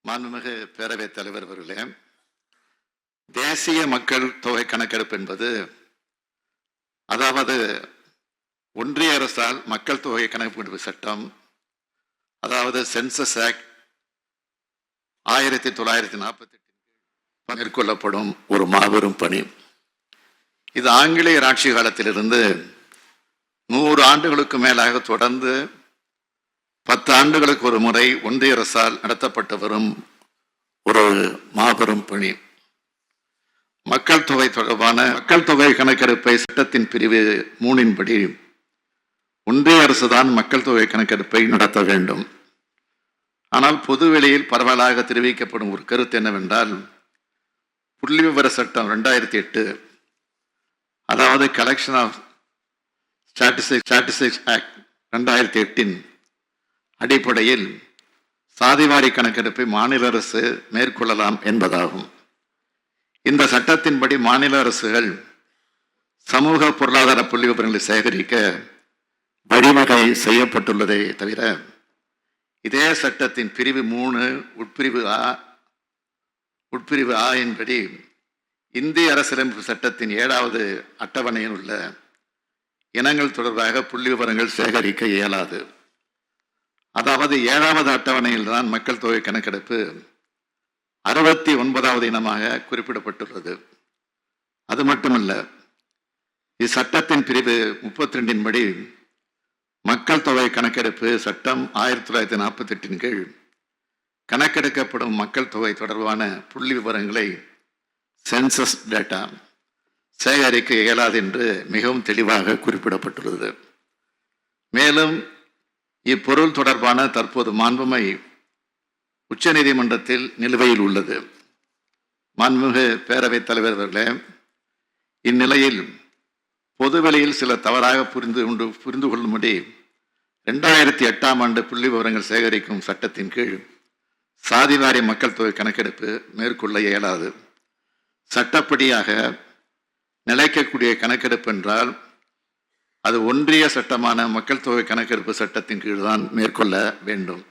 மாண்புமிகு பேரவைத் தலைவர் அவர்களே, தேசிய மக்கள் தொகை கணக்கெடுப்பு என்பது அதாவது ஒன்றிய அரசால் மக்கள் தொகை கணக்கெடுப்பு சட்டம், அதாவது சென்சஸ் ஆக்ட் 1948 மேற்கொள்ளப்படும் ஒரு மாபெரும் பணி. இது ஆங்கிலேயர் ஆட்சி காலத்திலிருந்து 100 ஆண்டுகளுக்கு மேலாக தொடர்ந்து 10 ஆண்டுகளுக்கு ஒரு முறை ஒன்றிய அரசால் நடத்தப்பட்டு வரும் ஒரு மாபெரும் பணி. மக்கள் தொகை தொடர்பான மக்கள் தொகை கணக்கெடுப்பை சட்டத்தின் பிரிவு 3 படி ஒன்றிய அரசுதான் மக்கள் தொகை கணக்கெடுப்பை நடத்த வேண்டும். ஆனால் பொதுவெளியில் பரவலாக தெரிவிக்கப்படும் ஒரு கருத்து என்னவென்றால், புள்ளி விவர சட்டம் 2008, அதாவது கலெக்ஷன் ஆஃப் ஸ்டாட்டிஸ்டிக்ஸ் ஆக்ட் 2008 அடிப்படையில் சாதிவாரி கணக்கெடுப்பை மாநில அரசு மேற்கொள்ளலாம் என்பதாகும். இந்த சட்டத்தின்படி மாநில அரசுகள் சமூக பொருளாதார புள்ளி விவரங்களை சேகரிக்க வழிவகை செய்யப்பட்டுள்ளதை தவிர, இதே சட்டத்தின் பிரிவு 3 உட்பிரிவு ஆ என்படி இந்திய அரசியலமைப்பு சட்டத்தின் 7வது அட்டவணையில் உள்ள இனங்கள் தொடர்பாக புள்ளி விவரங்கள் சேகரிக்க இயலாது. அதாவது 7வது அட்டவணையில் தான் மக்கள் தொகை கணக்கெடுப்பு 69வது இனமாக குறிப்பிடப்பட்டுள்ளது. அது மட்டுமல்ல, இச்சட்டத்தின் பிரிவு 32 படி மக்கள் தொகை கணக்கெடுப்பு சட்டம் 1948 கீழ் கணக்கெடுக்கப்படும் மக்கள் தொகை தொடர்பான புள்ளி விவரங்களை சென்சஸ் டேட்டா சேகரிக்க இயலாது என்று மிகவும் தெளிவாக குறிப்பிடப்பட்டுள்ளது. மேலும் இப்பொருள் தொடர்பான தற்போது மாண்புமிகு உச்சநீதிமன்றத்தில் நிலுவையில் உள்ளது. மாண்புமிகு பேரவைத் தலைவர் அவர்களே, இந்நிலையில் பொதுவெளியில் சில தவறாக புரிந்து கொள்ளும்படி 2008ஆம் ஆண்டு புள்ளி விவரங்கள் சேகரிக்கும் சட்டத்தின் கீழ் சாதிவாரி மக்கள் தொகை கணக்கெடுப்பு மேற்கொள்ள இயலாது. சட்டப்படியாக நிலைக்கக்கூடிய கணக்கெடுப்பு என்றால் அது ஒன்றிய சட்டமான மக்கள் தொகை கணக்கெடுப்பு சட்டத்தின் கீழ் தான் மேற்கொள்ள வேண்டும்.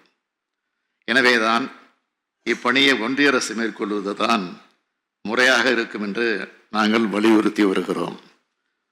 எனவேதான் இப்பணியை ஒன்றிய அரசு மேற்கொள்வதுதான் முறையாக இருக்கும் என்று நாங்கள் வலியுறுத்தி வருகிறோம்.